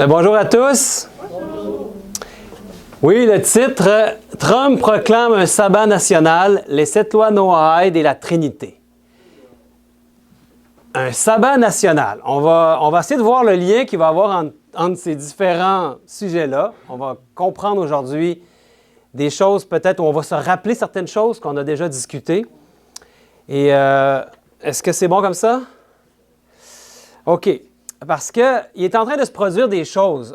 Bonjour à tous. Oui, le titre, Trump proclame un sabbat national, les 7 lois Noaïd et la Trinité. Un sabbat national. On va essayer de voir le lien qu'il va y avoir entre ces différents sujets-là. On va comprendre aujourd'hui des choses peut-être où on va se rappeler certaines choses qu'on a déjà discutées. Et est-ce que c'est bon comme ça? OK. Parce qu'il est en train de se produire des choses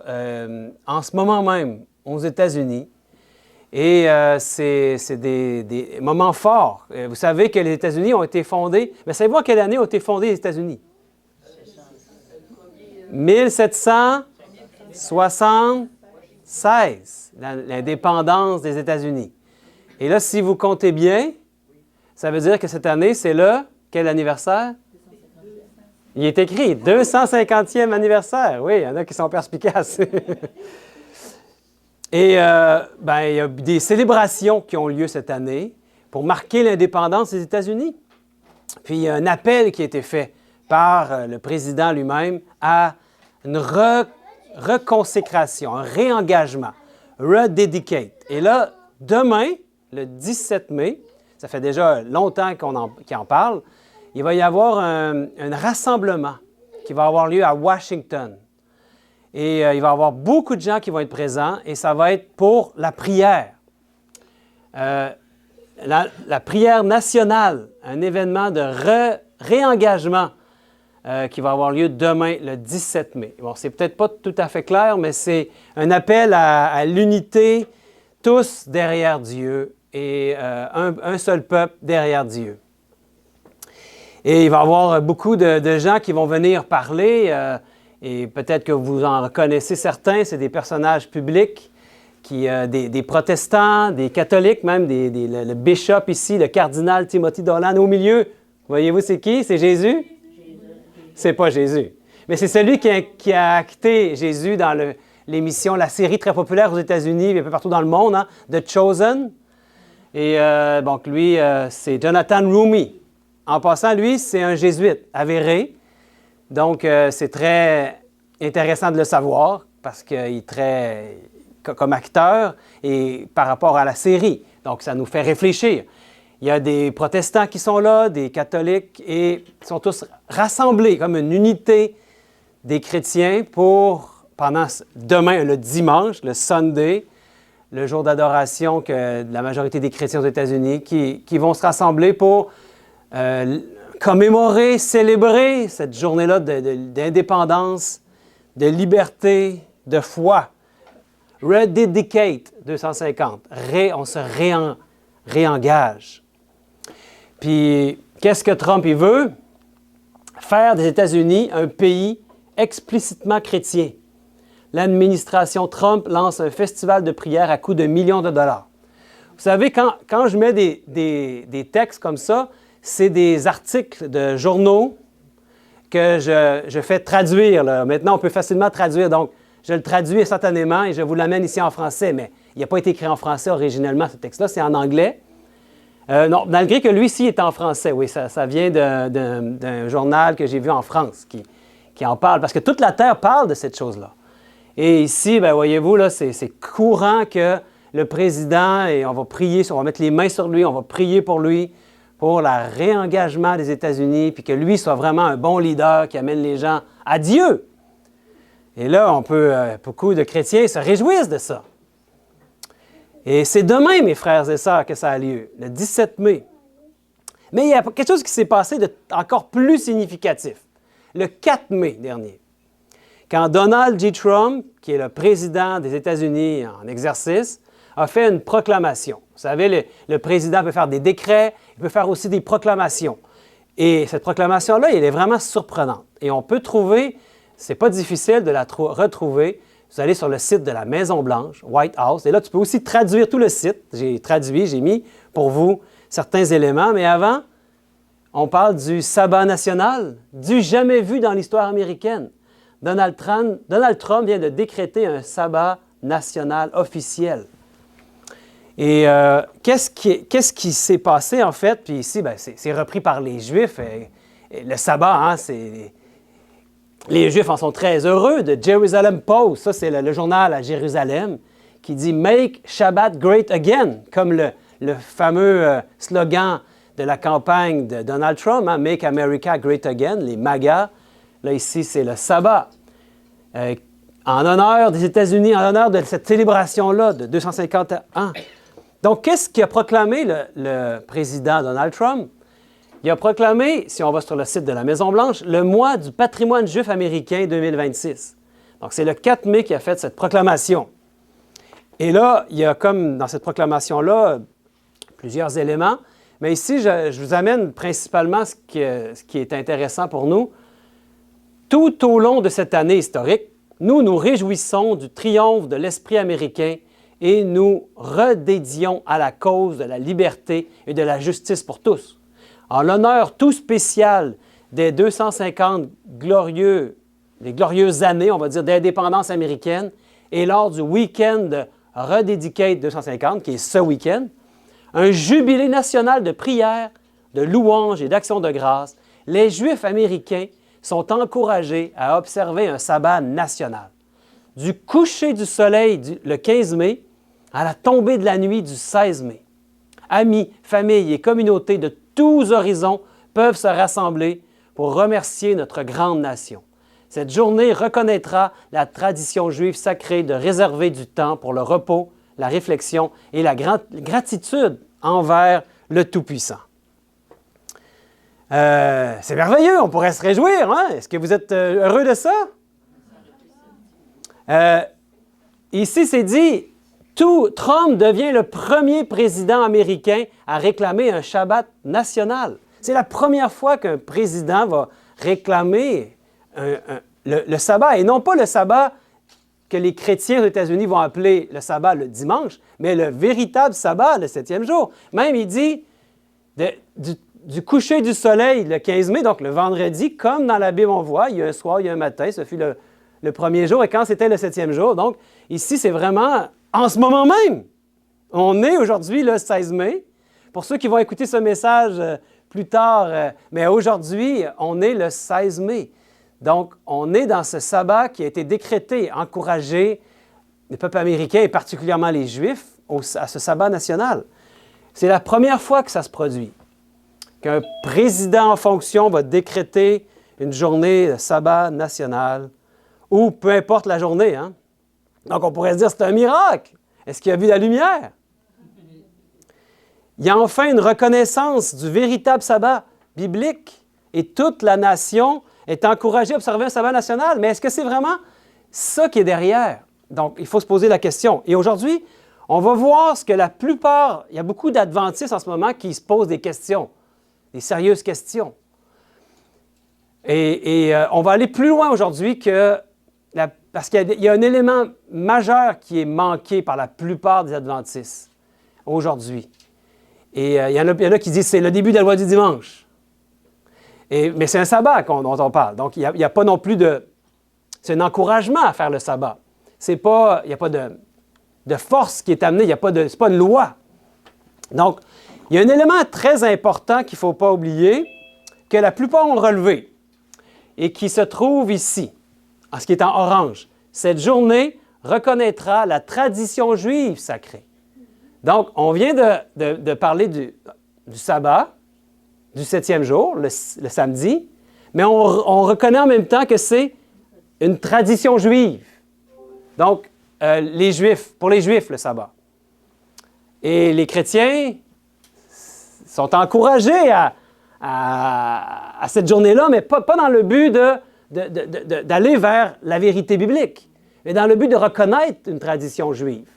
en ce moment même aux États-Unis. Et c'est des moments forts. Vous savez que les États-Unis ont été fondés. Mais savez-vous en quelle année ont été fondés les États-Unis? 1776, l'indépendance des États-Unis. Et là, si vous comptez bien, ça veut dire que cette année, c'est quel anniversaire? Il est écrit 250e anniversaire. Oui, il y en a qui sont perspicaces. Et il y a des célébrations qui ont lieu cette année pour marquer l'indépendance des États-Unis. Puis il y a un appel qui a été fait par le président lui-même à une reconsécration, un réengagement, rededicate. Et là, demain, le 17 mai, ça fait déjà longtemps qu'il en parle, il va y avoir un rassemblement qui va avoir lieu à Washington. Et il va y avoir beaucoup de gens qui vont être présents et ça va être pour la prière. La prière nationale, un événement de réengagement qui va avoir lieu demain, le 17 mai. Bon, c'est peut-être pas tout à fait clair, mais c'est un appel à l'unité, tous derrière Dieu et un seul peuple derrière Dieu. Et il va y avoir beaucoup de gens qui vont venir parler, et peut-être que vous en reconnaissez certains, c'est des personnages publics, des protestants, des catholiques même, le bishop ici, le cardinal Timothy Dolan au milieu. Voyez-vous c'est qui? C'est Jésus? C'est pas Jésus. Mais c'est celui qui a acté Jésus dans l'émission, la série très populaire aux États-Unis et un peu partout dans le monde, hein, The Chosen. Et donc lui, c'est Jonathan Roumie. En passant, lui, c'est un jésuite avéré. Donc, c'est très intéressant de le savoir parce qu'il est très comme acteur et par rapport à la série. Donc, ça nous fait réfléchir. Il y a des protestants qui sont là, des catholiques, et ils sont tous rassemblés comme une unité des chrétiens pendant demain, le dimanche, le Sunday, le jour d'adoration que la majorité des chrétiens aux États-Unis qui vont se rassembler pour commémorer, célébrer cette journée-là d'indépendance, de liberté, de foi. Rededicate 250. On se réengage. Puis, qu'est-ce que Trump il veut? Faire des États-Unis un pays explicitement chrétien. L'administration Trump lance un festival de prière à coût de millions de dollars. Vous savez, quand je mets des textes comme ça, c'est des articles de journaux que je fais traduire. Là. Maintenant, on peut facilement traduire. Donc, je le traduis instantanément et je vous l'amène ici en français. Mais il n'a pas été écrit en français originellement, ce texte-là. C'est en anglais. Non, malgré que lui, ici, est en français. Oui, ça vient d'un journal que j'ai vu en France qui en parle. Parce que toute la Terre parle de cette chose-là. Et ici, voyez-vous, là, c'est courant que le président, et on va prier, on va mettre les mains sur lui, on va prier pour lui, pour le réengagement des États-Unis, puis que lui soit vraiment un bon leader qui amène les gens à Dieu. Et là, beaucoup de chrétiens se réjouissent de ça. Et c'est demain, mes frères et sœurs, que ça a lieu, le 17 mai. Mais il y a quelque chose qui s'est passé encore plus significatif, le 4 mai dernier, quand Donald J. Trump, qui est le président des États-Unis en exercice, a fait une proclamation. Vous savez, le président peut faire des décrets, il peut faire aussi des proclamations. Et cette proclamation-là, elle est vraiment surprenante. Et on peut trouver, c'est pas difficile de la retrouver. Vous allez sur le site de la Maison-Blanche, White House, et là, tu peux aussi traduire tout le site. J'ai mis pour vous certains éléments, mais avant, on parle du sabbat national, du jamais vu dans l'histoire américaine. Donald Trump vient de décréter un sabbat national officiel. Et qu'est-ce qui s'est passé, en fait? Puis ici, c'est repris par les Juifs. Le sabbat, hein, Les Juifs en sont très heureux. De Jerusalem Post, ça c'est le journal à Jérusalem, qui dit « Make Shabbat great again », comme le fameux slogan de la campagne de Donald Trump, hein, « Make America great again », les MAGA. Là, ici, c'est le sabbat. En honneur des États-Unis, en honneur de cette célébration-là de 250 ans. Donc, qu'est-ce qu'a proclamé le président Donald Trump? Il a proclamé, si on va sur le site de la Maison-Blanche, le mois du patrimoine juif américain 2026. Donc, c'est le 4 mai qu'il a fait cette proclamation. Et là, il y a comme dans cette proclamation-là plusieurs éléments. Mais ici, je vous amène principalement ce qui est intéressant pour nous. Tout au long de cette année historique, nous nous réjouissons du triomphe de l'esprit américain et nous redédions à la cause de la liberté et de la justice pour tous. En l'honneur tout spécial des 250 glorieuses années, on va dire, d'indépendance américaine, et lors du week-end de Rededicate 250, qui est ce week-end, un jubilé national de prières, de louanges et d'actions de grâce, les Juifs américains sont encouragés à observer un sabbat national. Du coucher du soleil le 15 mai à la tombée de la nuit du 16 mai. Amis, familles et communautés de tous horizons peuvent se rassembler pour remercier notre grande nation. Cette journée reconnaîtra la tradition juive sacrée de réserver du temps pour le repos, la réflexion et la gratitude envers le Tout-Puissant. C'est merveilleux, on pourrait se réjouir. Hein? Est-ce que vous êtes heureux de ça? Ici, c'est dit, Trump devient le premier président américain à réclamer un Shabbat national. C'est la première fois qu'un président va réclamer le sabbat, et non pas le sabbat que les chrétiens aux États-Unis vont appeler le sabbat le dimanche, mais le véritable sabbat, le 7e jour. Même, il dit, du coucher du soleil le 15 mai, donc le vendredi, comme dans la Bible on voit, il y a un soir, il y a un matin, ce fut le premier jour, et quand c'était le 7e jour. Donc, ici, c'est vraiment en ce moment même. On est aujourd'hui le 16 mai. Pour ceux qui vont écouter ce message plus tard, mais aujourd'hui, on est le 16 mai. Donc, on est dans ce sabbat qui a été décrété, encouragé, les peuples américains et particulièrement les Juifs, à ce sabbat national. C'est la première fois que ça se produit, qu'un président en fonction va décréter une journée de sabbat national, ou peu importe la journée. Hein? Donc, on pourrait se dire, c'est un miracle. Est-ce qu'il a vu la lumière? Il y a enfin une reconnaissance du véritable sabbat biblique, et toute la nation est encouragée à observer un sabbat national. Mais est-ce que c'est vraiment ça qui est derrière? Donc, il faut se poser la question. Et aujourd'hui, on va voir ce que la plupart, il y a beaucoup d'adventistes en ce moment qui se posent des questions, des sérieuses questions. Et on va aller plus loin aujourd'hui parce qu'il y a un élément majeur qui est manqué par la plupart des adventistes aujourd'hui. Et il y en a qui disent que c'est le début de la loi du dimanche. Mais c'est un sabbat dont on parle. Donc, il n'y a pas non plus de... C'est un encouragement à faire le sabbat. Il n'y a pas de force qui est amenée, c'est pas une loi. Donc, il y a un élément très important qu'il ne faut pas oublier, que la plupart ont relevé, et qui se trouve ici, en ce qui est en orange. Cette journée reconnaîtra la tradition juive sacrée. Donc, on vient de parler du sabbat, du 7e jour, le samedi, mais on reconnaît en même temps que c'est une tradition juive. Donc, pour les Juifs, le sabbat. Et les chrétiens sont encouragés à cette journée-là, mais pas dans le but d'aller vers la vérité biblique, mais dans le but de reconnaître une tradition juive.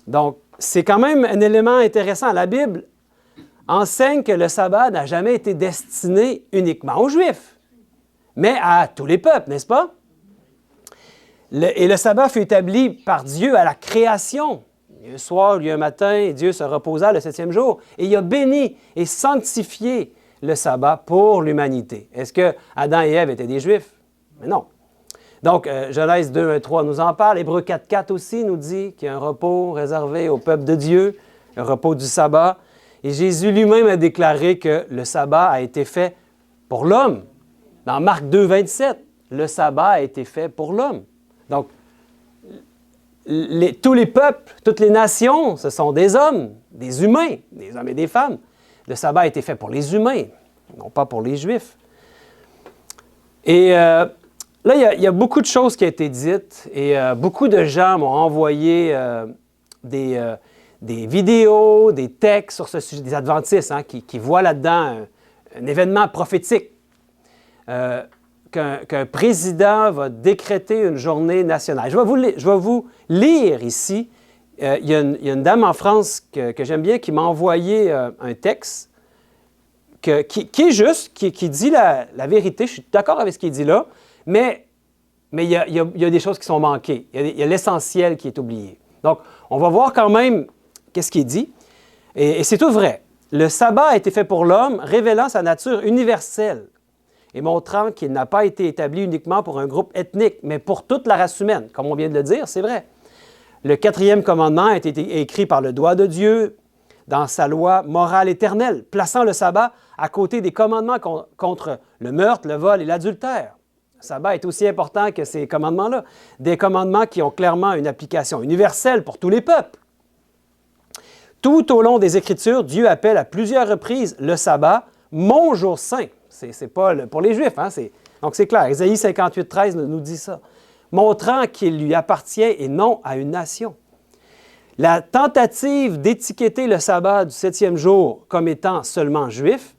Donc, c'est quand même un élément intéressant. La Bible enseigne que le sabbat n'a jamais été destiné uniquement aux Juifs, mais à tous les peuples, n'est-ce pas? Et le sabbat fut établi par Dieu à la création. Il y a un soir, il y a un matin, et Dieu se reposa le 7e jour. Et il a béni et sanctifié le sabbat pour l'humanité. Est-ce que Adam et Ève étaient des Juifs? Mais non. Donc, Genèse 2, 1, 3 nous en parle. Hébreux 4, 4 aussi nous dit qu'il y a un repos réservé au peuple de Dieu, un repos du sabbat. Et Jésus lui-même a déclaré que le sabbat a été fait pour l'homme. Dans Marc 2, 27, le sabbat a été fait pour l'homme. Donc, tous les peuples, toutes les nations, ce sont des hommes et des femmes. Le sabbat a été fait pour les humains, non pas pour les Juifs. Et là, il y a beaucoup de choses qui ont été dites et beaucoup de gens m'ont envoyé des vidéos, des textes sur ce sujet, des adventistes qui voient là-dedans un événement prophétique. Qu'un président va décréter une journée nationale. Je vais vous lire ici. Il y a une dame en France que j'aime bien qui m'a envoyé un texte qui est juste, qui dit la vérité. Je suis d'accord avec ce qu'il dit là, mais il y a des choses qui sont manquées. Il y a l'essentiel qui est oublié. Donc, on va voir quand même qu'est-ce qu'il dit. Et c'est tout vrai. Le sabbat a été fait pour l'homme, révélant sa nature universelle et montrant qu'il n'a pas été établi uniquement pour un groupe ethnique, mais pour toute la race humaine. Comme on vient de le dire, c'est vrai. Le 4e commandement a été écrit par le doigt de Dieu dans sa loi morale éternelle, plaçant le sabbat à côté des commandements contre le meurtre, le vol et l'adultère. Le sabbat est aussi important que ces commandements-là, des commandements qui ont clairement une application universelle pour tous les peuples. Tout au long des Écritures, Dieu appelle à plusieurs reprises le sabbat « mon jour saint ». C'est pas pour les Juifs, donc c'est clair. Ésaïe 58,13 nous dit ça, montrant qu'il lui appartient et non à une nation. La tentative d'étiqueter le sabbat du 7e jour comme étant seulement juif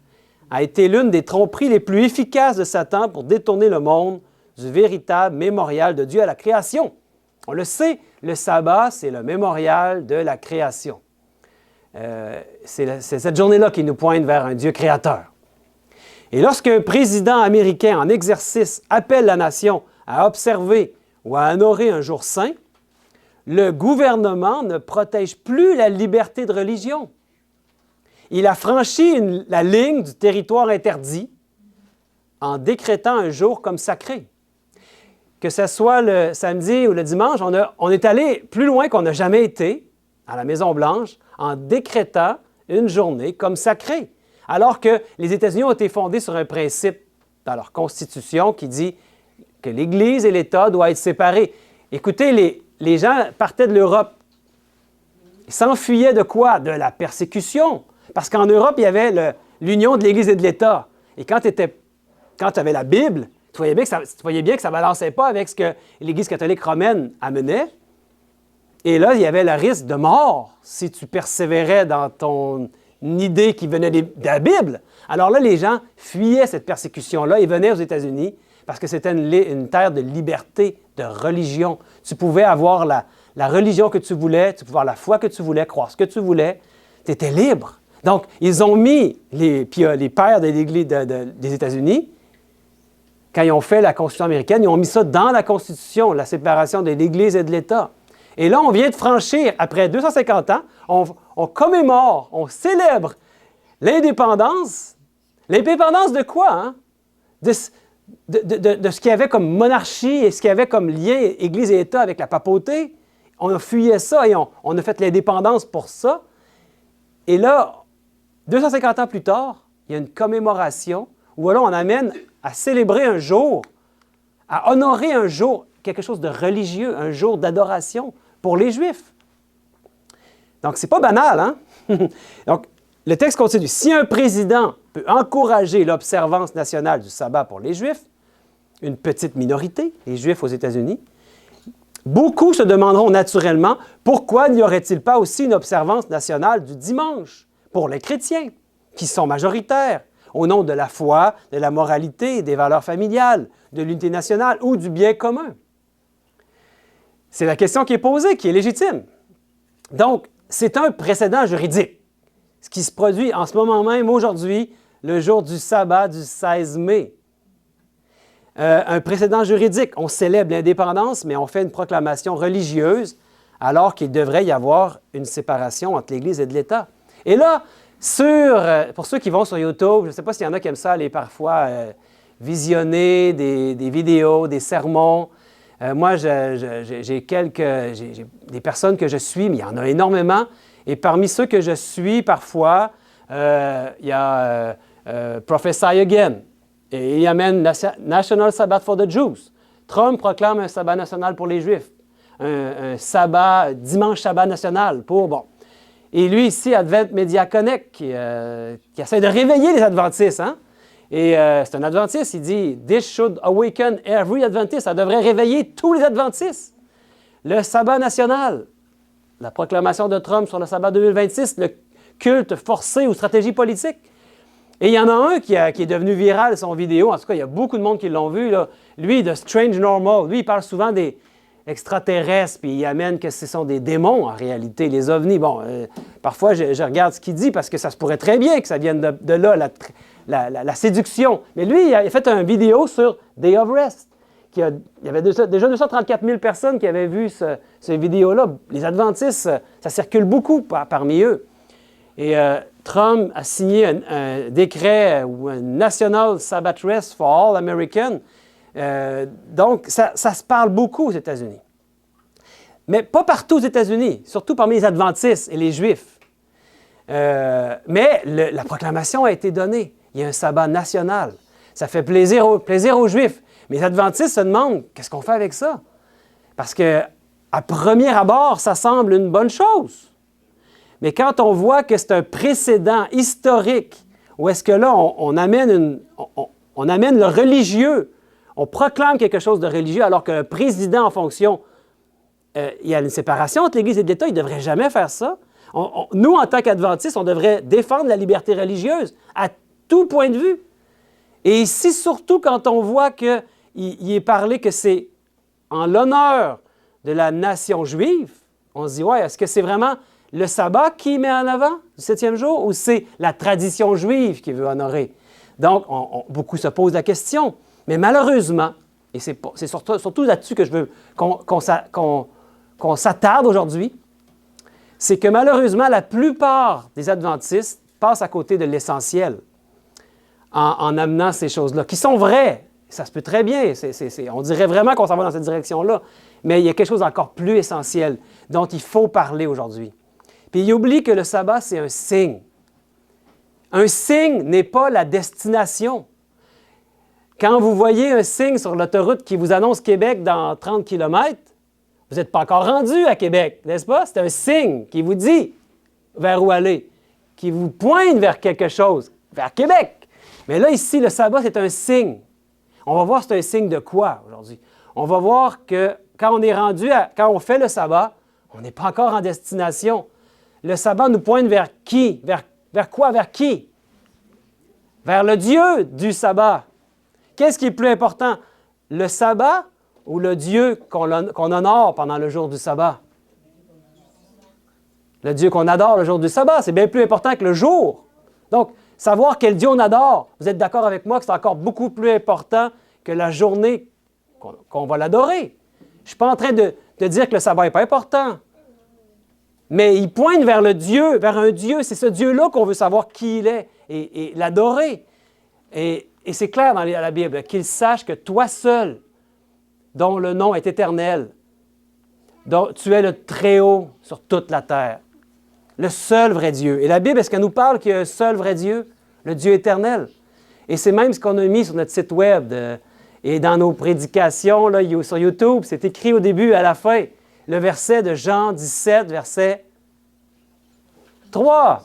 a été l'une des tromperies les plus efficaces de Satan pour détourner le monde du véritable mémorial de Dieu à la création. On le sait, le sabbat, c'est le mémorial de la création. C'est cette journée-là qui nous pointe vers un Dieu créateur. Et lorsqu'un président américain en exercice appelle la nation à observer ou à honorer un jour saint, le gouvernement ne protège plus la liberté de religion. Il a franchi la ligne du territoire interdit en décrétant un jour comme sacré. Que ce soit le samedi ou le dimanche, on est allé plus loin qu'on n'a jamais été à la Maison-Blanche en décrétant une journée comme sacrée. Alors que les États-Unis ont été fondés sur un principe dans leur Constitution qui dit que l'Église et l'État doivent être séparés. Écoutez, les gens partaient de l'Europe. Ils s'enfuyaient de quoi? De la persécution. Parce qu'en Europe, il y avait l'union de l'Église et de l'État. Et quand tu avais la Bible, tu voyais bien que ça ne balançait pas avec ce que l'Église catholique romaine amenait. Et là, il y avait le risque de mort si tu persévérais dans ton idée qui venait de la Bible. Alors là, les gens fuyaient cette persécution-là et venaient aux États-Unis parce que c'était une terre de liberté, de religion. Tu pouvais avoir la religion que tu voulais, tu pouvais avoir la foi que tu voulais, croire ce que tu voulais. Tu étais libre. Donc, ils ont mis, les pères de l'Église des États-Unis, quand ils ont fait la Constitution américaine, ils ont mis ça dans la Constitution, la séparation de l'Église et de l'État. Et là, on vient de franchir, après 250 ans, on commémore, on célèbre l'indépendance. L'indépendance de quoi? De ce qu'il y avait comme monarchie et ce qu'il y avait comme lien Église et État avec la papauté. On a fuyé ça et on a fait l'indépendance pour ça. Et là, 250 ans plus tard, il y a une commémoration où là, on amène à célébrer un jour, à honorer un jour, quelque chose de religieux, un jour d'adoration pour les Juifs. Donc, c'est pas banal, hein? Donc, le texte continue. Si un président peut encourager l'observance nationale du sabbat pour les Juifs, une petite minorité, les Juifs aux États-Unis, beaucoup se demanderont naturellement pourquoi n'y aurait-il pas aussi une observance nationale du dimanche pour les chrétiens, qui sont majoritaires, au nom de la foi, de la moralité, des valeurs familiales, de l'unité nationale ou du bien commun. C'est la question qui est posée, qui est légitime. Donc, c'est un précédent juridique, ce qui se produit en ce moment même, aujourd'hui, le jour du sabbat du 16 mai. Un précédent juridique, on célèbre l'indépendance, mais on fait une proclamation religieuse, alors qu'il devrait y avoir une séparation entre l'Église et de l'État. Et là, pour ceux qui vont sur YouTube, je ne sais pas s'il y en a qui aiment ça, aller parfois visionner des vidéos, des sermons. Moi, j'ai des personnes que je suis, mais il y en a énormément. Et parmi ceux que je suis, parfois, il y a Prophesy Again. Et il amène National Sabbath for the Jews. Trump proclame un sabbat national pour les Juifs. Un sabbat, dimanche sabbat national pour, bon. Et lui ici, Advent Media Connect, qui essaie de réveiller les Adventistes, hein? Et c'est un Adventiste, il dit « This should awaken every Adventist ». Ça devrait réveiller tous les Adventistes. Le sabbat national, la proclamation de Trump sur le sabbat 2026, le culte forcé ou stratégie politique. Et il y en a un qui est devenu viral, son vidéo, en tout cas, il y a beaucoup de monde qui l'ont vu, là. Lui, de Strange Normal, lui, il parle souvent des extraterrestres, puis il amène que ce sont des démons, en réalité, les ovnis. Bon, parfois, je regarde ce qu'il dit, parce que ça se pourrait très bien que ça vienne de là, la séduction. Mais lui, il a fait une vidéo sur Day of Rest. Il y avait déjà 234 000 personnes qui avaient vu cette vidéo-là. Les Adventistes, ça circule beaucoup parmi eux. Et Trump a signé un décret ou un National Sabbath Rest for All Americans. Donc, ça se parle beaucoup aux États-Unis. Mais pas partout aux États-Unis, surtout parmi les Adventistes et les Juifs. Mais la proclamation a été donnée. Il y a un sabbat national. Ça fait plaisir aux Juifs. Mais les Adventistes se demandent, qu'est-ce qu'on fait avec ça? Parce qu'à premier abord, ça semble une bonne chose. Mais quand on voit que c'est un précédent historique, où est-ce que là, on amène le religieux, on proclame quelque chose de religieux, alors que le président en fonction, il y a une séparation entre l'Église et l'État, il ne devrait jamais faire ça. Nous, en tant qu'Adventistes, on devrait défendre la liberté religieuse à tout point de vue. Et ici, surtout quand on voit qu'il est parlé que c'est en l'honneur de la nation juive, on se dit, ouais, est-ce que c'est vraiment le sabbat qui met en avant le 7e jour ou c'est la tradition juive qui veut honorer? Donc, beaucoup se posent la question. Mais malheureusement, et c'est surtout là-dessus que je veux qu'on s'attarde aujourd'hui, c'est que malheureusement, la plupart des Adventistes passent à côté de l'essentiel en amenant ces choses-là, qui sont vraies. Ça se peut très bien. On dirait vraiment qu'on s'en va dans cette direction-là. Mais il y a quelque chose d'encore plus essentiel dont il faut parler aujourd'hui. Puis il oublie que le sabbat, c'est un signe. Un signe n'est pas la destination. Quand vous voyez un signe sur l'autoroute qui vous annonce Québec dans 30 km, vous n'êtes pas encore rendu à Québec, n'est-ce pas? C'est un signe qui vous dit vers où aller, qui vous pointe vers quelque chose, vers Québec. Mais là, ici, le sabbat, c'est un signe. On va voir c'est un signe de quoi aujourd'hui? On va voir que quand on est rendu quand on fait le sabbat, on n'est pas encore en destination. Le sabbat nous pointe vers qui? Vers quoi? Vers qui? Vers le Dieu du sabbat. Qu'est-ce qui est plus important? Le sabbat ou le Dieu qu'on honore pendant le jour du sabbat? Le Dieu qu'on adore le jour du sabbat, c'est bien plus important que le jour. Donc, savoir quel Dieu on adore, vous êtes d'accord avec moi que c'est encore beaucoup plus important que la journée qu'on va l'adorer. Je ne suis pas en train de dire que le sabbat n'est pas important. Mais il pointe vers le Dieu, vers un Dieu. C'est ce Dieu-là qu'on veut savoir qui il est et l'adorer. Et c'est clair dans la Bible, qu'il sache que toi seul, dont le nom est éternel, dont tu es le Très-Haut sur toute la terre. Le seul vrai Dieu. Et la Bible, est-ce qu'elle nous parle qu'il y a un seul vrai Dieu, le Dieu éternel? Et c'est même ce qu'on a mis sur notre site web et dans nos prédications là, sur YouTube. C'est écrit au début et à la fin. Le verset de Jean 17, verset 3.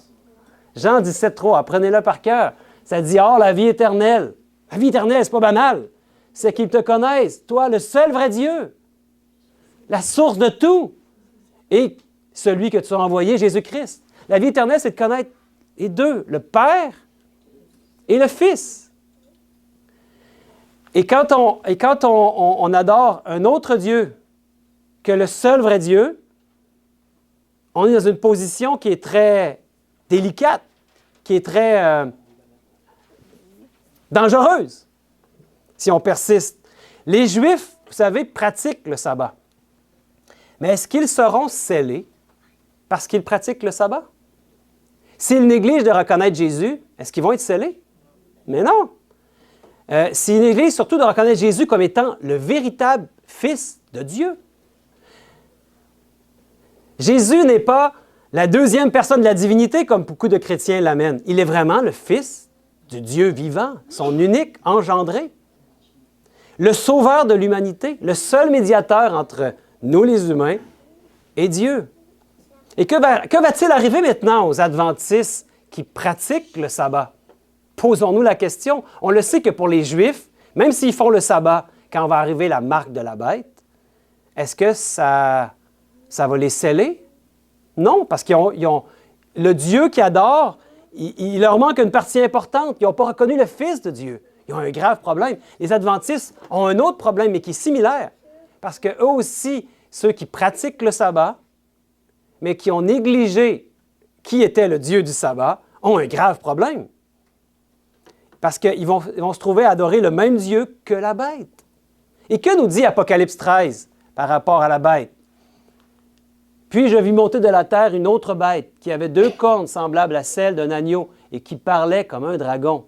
Jean 17, 3. Apprenez-le par cœur. Ça dit, « Or, la vie éternelle. » La vie éternelle, c'est pas banal. C'est qu'ils te connaissent, toi, le seul vrai Dieu, la source de tout, et celui que tu as envoyé, Jésus-Christ. La vie éternelle, c'est de connaître les deux, le Père et le Fils. Et quand on adore un autre Dieu que le seul vrai Dieu, on est dans une position qui est très délicate, qui est très dangereuse, si on persiste. Les Juifs, vous savez, pratiquent le sabbat. Mais est-ce qu'ils seront scellés parce qu'ils pratiquent le sabbat? S'ils négligent de reconnaître Jésus, est-ce qu'ils vont être scellés? Mais non. S'ils négligent surtout de reconnaître Jésus comme étant le véritable Fils de Dieu. Jésus n'est pas la deuxième personne de la divinité comme beaucoup de chrétiens l'amènent. Il est vraiment le Fils du Dieu vivant, son unique engendré, le sauveur de l'humanité, le seul médiateur entre nous les humains et Dieu. Et que va-t-il arriver maintenant aux adventistes qui pratiquent le sabbat? Posons-nous la question. On le sait que pour les Juifs, même s'ils font le sabbat quand va arriver la marque de la bête, est-ce que ça va les sceller? Non, parce qu'ils ont le Dieu qu'ils adorent, il leur manque une partie importante. Ils n'ont pas reconnu le Fils de Dieu. Ils ont un grave problème. Les adventistes ont un autre problème, mais qui est similaire. Parce qu'eux aussi, ceux qui pratiquent le sabbat, mais qui ont négligé qui était le Dieu du sabbat, ont un grave problème. Parce qu'ils vont se trouver à adorer le même Dieu que la bête. Et que nous dit Apocalypse 13 par rapport à la bête? Puis je vis monter de la terre une autre bête qui avait 2 cornes semblables à celles d'un agneau et qui parlait comme un dragon.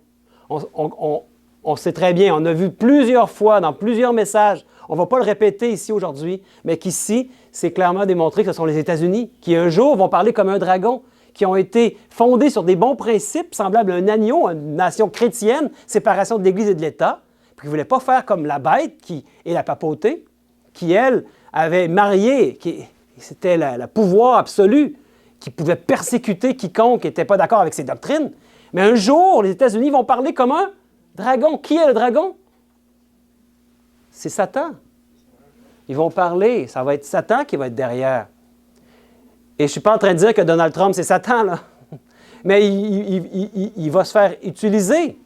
On sait très bien, on a vu plusieurs fois dans plusieurs messages, on ne va pas le répéter ici aujourd'hui, mais qu'ici, c'est clairement démontré que ce sont les États-Unis qui un jour vont parler comme un dragon, qui ont été fondés sur des bons principes semblables à un agneau, une nation chrétienne, séparation de l'Église et de l'État, puis qui ne voulaient pas faire comme la bête qui est la papauté, qui, elle, avait marié, c'était le pouvoir absolu, qui pouvait persécuter quiconque n'était pas d'accord avec ses doctrines. Mais un jour, les États-Unis vont parler comme un dragon. Qui est le dragon? C'est Satan. Ils vont parler, ça va être Satan qui va être derrière. Et je ne suis pas en train de dire que Donald Trump, c'est Satan, là. Mais il va se faire utiliser.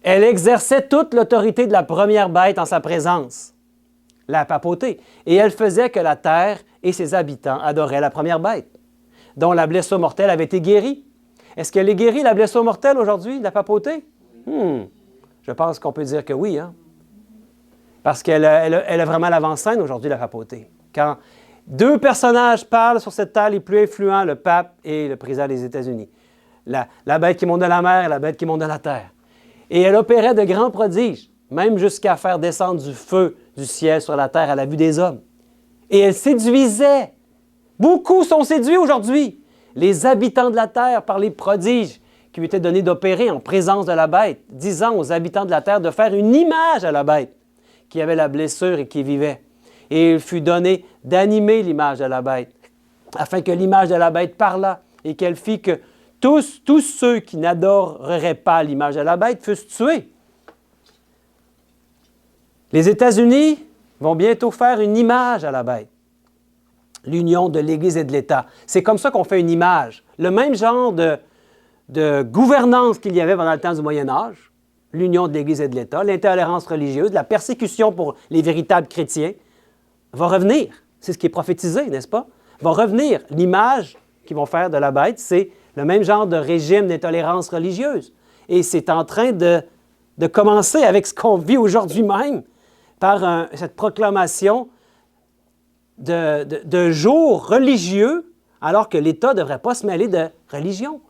Elle exerçait toute l'autorité de la première bête en sa présence, la papauté. Et elle faisait que la terre et ses habitants adoraient la première bête, dont la blessure mortelle avait été guérie. Est-ce qu'elle est guérie, la blessure mortelle, aujourd'hui, de la papauté? Je pense qu'on peut dire que oui, hein? Parce qu'elle a vraiment l'avant-scène aujourd'hui, la papauté. Quand 2 personnages parlent sur cette terre les plus influents, le pape et le président des États-Unis. La bête qui monte de la mer et la bête qui monte de la terre. Et elle opérait de grands prodiges, même jusqu'à faire descendre du feu du ciel sur la terre à la vue des hommes. Et elle séduisait. Beaucoup sont séduits aujourd'hui. Les habitants de la terre par les prodiges qui lui étaient donnés d'opérer en présence de la bête, disant aux habitants de la terre de faire une image à la bête qui avait la blessure et qui vivait. Et il fut donné d'animer l'image de la bête, afin que l'image de la bête parlât et qu'elle fit que tous ceux qui n'adoreraient pas l'image de la bête fussent tués. Les États-Unis vont bientôt faire une image à la bête. L'union de l'Église et de l'État. C'est comme ça qu'on fait une image. Le même genre de gouvernance qu'il y avait pendant le temps du Moyen Âge, l'union de l'Église et de l'État, l'intolérance religieuse, la persécution pour les véritables chrétiens, va revenir. C'est ce qui est prophétisé, n'est-ce pas? Va revenir. L'image qu'ils vont faire de la bête, c'est le même genre de régime d'intolérance religieuse. Et c'est en train de commencer avec ce qu'on vit aujourd'hui même, par cette proclamation de jours religieux, alors que l'État ne devrait pas se mêler de religion.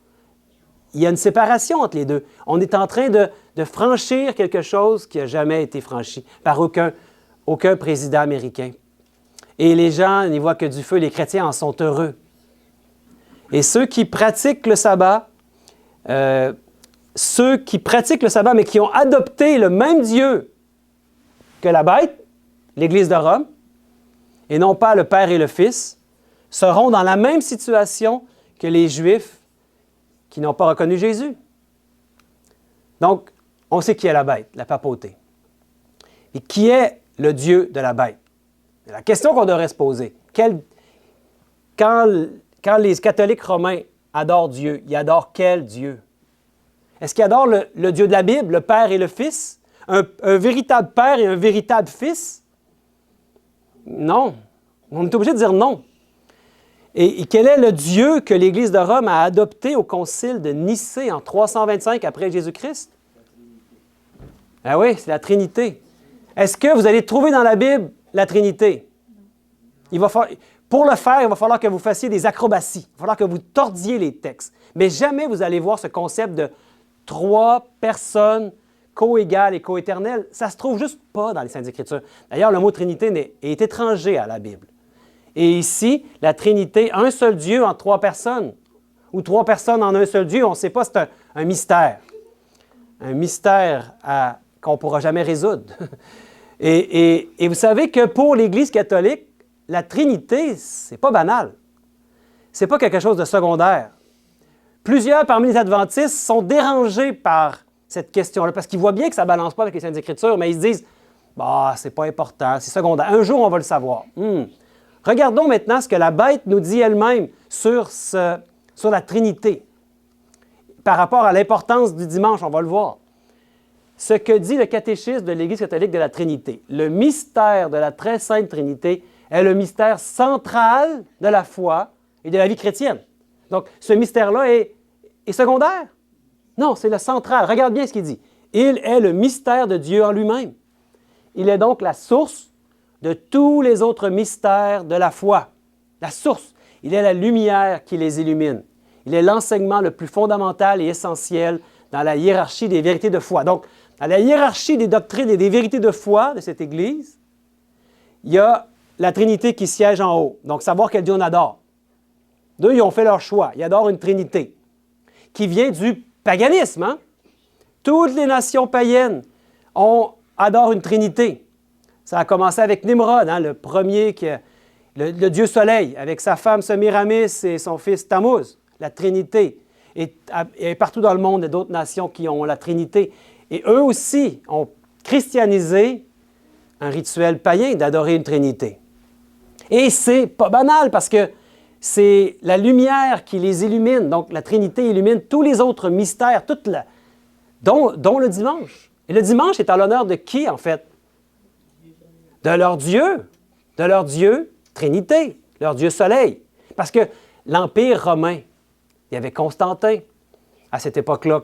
Il y a une séparation entre les deux. On est en train de franchir quelque chose qui n'a jamais été franchi par aucun président américain. Et les gens n'y voient que du feu, les chrétiens en sont heureux. Et ceux qui pratiquent le sabbat, mais qui ont adopté le même Dieu que la bête, l'Église de Rome, et non pas le Père et le Fils, seront dans la même situation que les Juifs qui n'ont pas reconnu Jésus. Donc, on sait qui est la bête, la papauté. Et qui est le Dieu de la bête? La question qu'on devrait se poser, quand les catholiques romains adorent Dieu, ils adorent quel Dieu? Est-ce qu'ils adorent le Dieu de la Bible, le Père et le Fils? Un véritable Père et un véritable Fils? Non. On est obligé de dire non. Et quel est le Dieu que l'Église de Rome a adopté au concile de Nicée en 325 après Jésus-Christ? Ah oui, c'est la Trinité. Est-ce que vous allez trouver dans la Bible la Trinité? Pour le faire, il va falloir que vous fassiez des acrobaties. Il va falloir que vous tordiez les textes. Mais jamais vous allez voir ce concept de 3 personnes co-égales et co-éternelles. Ça ne se trouve juste pas dans les Saintes Écritures. D'ailleurs, le mot Trinité est étranger à la Bible. Et ici, la Trinité, un seul Dieu en 3 personnes, ou 3 personnes en un seul Dieu, on ne sait pas, c'est un mystère. un mystère qu'on ne pourra jamais résoudre. Et vous savez que pour l'Église catholique, la Trinité, c'est pas banal. C'est pas quelque chose de secondaire. Plusieurs parmi les adventistes sont dérangés par cette question-là, parce qu'ils voient bien que ça ne balance pas avec les Saintes Écritures, mais ils se disent « Bah, c'est pas important, c'est secondaire. Un jour, on va le savoir. Regardons maintenant ce que la bête nous dit elle-même sur la Trinité. Par rapport à l'importance du dimanche, on va le voir. Ce que dit le catéchisme de l'Église catholique de la Trinité. Le mystère de la très sainte Trinité est le mystère central de la foi et de la vie chrétienne. Donc, ce mystère-là est secondaire? Non, c'est le central. Regarde bien ce qu'il dit. Il est le mystère de Dieu en lui-même. Il est donc la source de tous les autres mystères de la foi. La source. Il est la lumière qui les illumine. Il est l'enseignement le plus fondamental et essentiel dans la hiérarchie des vérités de foi. Donc, dans la hiérarchie des doctrines et des vérités de foi de cette Église, il y a la Trinité qui siège en haut. Donc, savoir quel Dieu on adore. Deux, ils ont fait leur choix. Ils adorent une Trinité qui vient du paganisme. Hein? Toutes les nations païennes adorent une Trinité. Ça a commencé avec Nimrod, hein, le premier, le dieu soleil, avec sa femme Semiramis et son fils Tammuz, la Trinité. Et partout dans le monde, il y a d'autres nations qui ont la Trinité. Et eux aussi ont christianisé un rituel païen d'adorer une Trinité. Et c'est pas banal parce que c'est la lumière qui les illumine. Donc, la Trinité illumine tous les autres mystères, dont le dimanche. Et le dimanche est en l'honneur de qui, en fait? De leur Dieu Trinité, leur Dieu Soleil. Parce que l'Empire romain, il y avait Constantin à cette époque-là,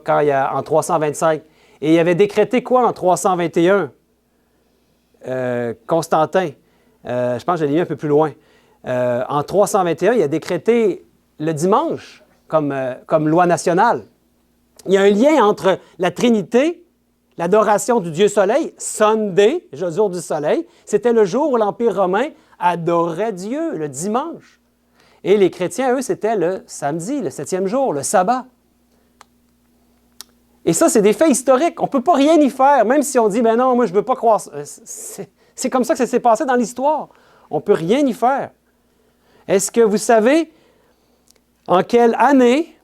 en 325. Et il avait décrété quoi en 321? Constantin, je pense que je l'ai mis un peu plus loin. En 321, il a décrété le dimanche comme loi nationale. Il y a un lien entre la Trinité, l'adoration du Dieu Soleil, Sunday, le jour du soleil, c'était le jour où l'Empire romain adorait Dieu, le dimanche. Et les chrétiens, eux, c'était le samedi, le 7e jour, le sabbat. Et ça, c'est des faits historiques. On ne peut pas rien y faire, même si on dit « Ben non, moi, je ne veux pas croire. » C'est comme ça que ça s'est passé dans l'histoire. On ne peut rien y faire. Est-ce que vous savez en quelle année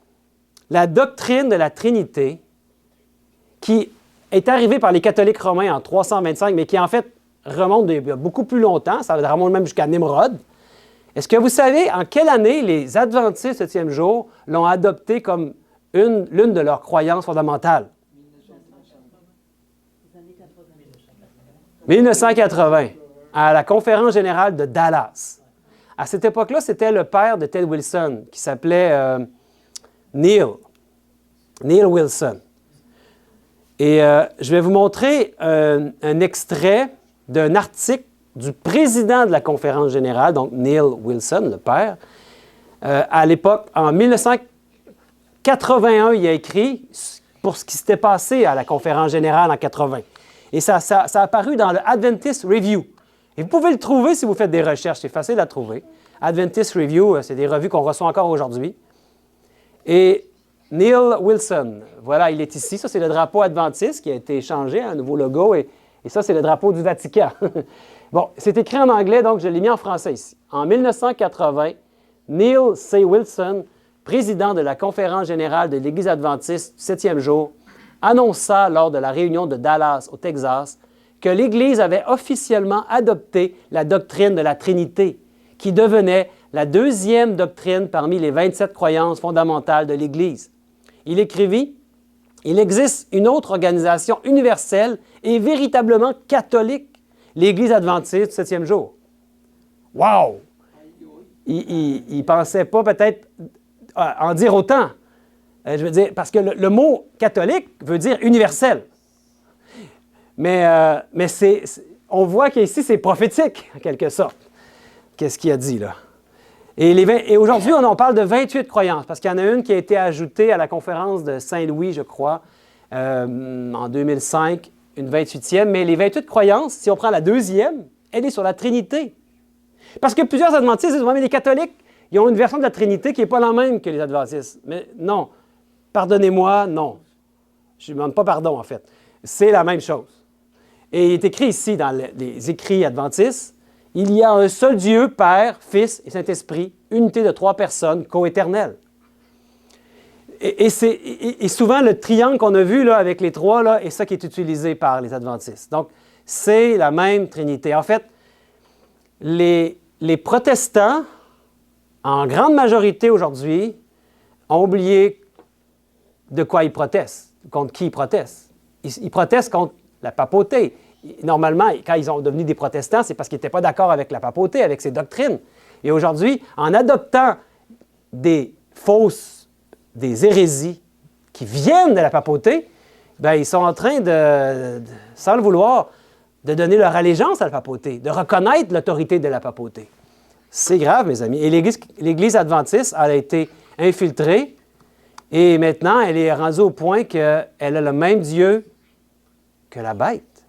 la doctrine de la Trinité, qui est arrivée par les catholiques romains en 325, mais qui en fait remonte beaucoup plus longtemps, ça remonte même jusqu'à Nimrod, est-ce que vous savez en quelle année les adventistes du 7e jour l'ont adopté comme l'une de leurs croyances fondamentales? 1980, à la conférence générale de Dallas. À cette époque-là, c'était le père de Ted Wilson, qui s'appelait Neil Wilson. Et je vais vous montrer un extrait d'un article du président de la conférence générale, donc Neil Wilson, le père. À l'époque, en 1981, il a écrit pour ce qui s'était passé à la conférence générale en 80. Et ça a apparu dans le Adventist Review. Et vous pouvez le trouver si vous faites des recherches, c'est facile à trouver. Adventist Review, c'est des revues qu'on reçoit encore aujourd'hui. Et Neil Wilson, voilà, il est ici. Ça, c'est le drapeau adventiste qui a été changé, un nouveau logo. Et ça, c'est le drapeau du Vatican. Bon, c'est écrit en anglais, donc je l'ai mis en français ici. En 1980, Neil C. Wilson, président de la conférence générale de l'Église adventiste du 7e jour, annonça lors de la réunion de Dallas, au Texas, que l'Église avait officiellement adopté la doctrine de la Trinité, qui devenait la deuxième doctrine parmi les 27 croyances fondamentales de l'Église. Il écrivit « Il existe une autre organisation universelle et véritablement catholique, l'Église adventiste du 7e jour. » Wow! Il ne pensait pas peut-être en dire autant. Je veux dire, parce que le mot catholique veut dire universel. Mais on voit qu'ici, c'est prophétique, en quelque sorte. Qu'est-ce qu'il a dit, là? Et aujourd'hui, on parle de 28 croyances, parce qu'il y en a une qui a été ajoutée à la conférence de Saint-Louis, je crois, en 2005, une 28e. Mais les 28 croyances, si on prend la deuxième, elle est sur la Trinité. Parce que plusieurs adventistes disent « Oui, mais les catholiques, ils ont une version de la Trinité qui n'est pas la même que les adventistes. » Mais non, pardonnez-moi, non. Je ne demande pas pardon, en fait. C'est la même chose. Et il est écrit ici, dans les écrits adventistes, il y a un seul Dieu, Père, Fils et Saint-Esprit, unité de 3 personnes, coéternelles. Et souvent, le triangle qu'on a vu là, avec les 3, là, est ça qui est utilisé par les adventistes. Donc, c'est la même Trinité. En fait, les protestants, en grande majorité aujourd'hui, ont oublié de quoi ils protestent, contre qui ils protestent. Ils protestent contre la papauté. Normalement, quand ils ont devenu des protestants, c'est parce qu'ils n'étaient pas d'accord avec la papauté, avec ses doctrines. Et aujourd'hui, en adoptant des hérésies qui viennent de la papauté, bien, ils sont en train sans le vouloir, de donner leur allégeance à la papauté, de reconnaître l'autorité de la papauté. C'est grave, mes amis. Et l'Église adventiste, elle a été infiltrée et maintenant, elle est rendue au point qu'elle a le même Dieu que la bête,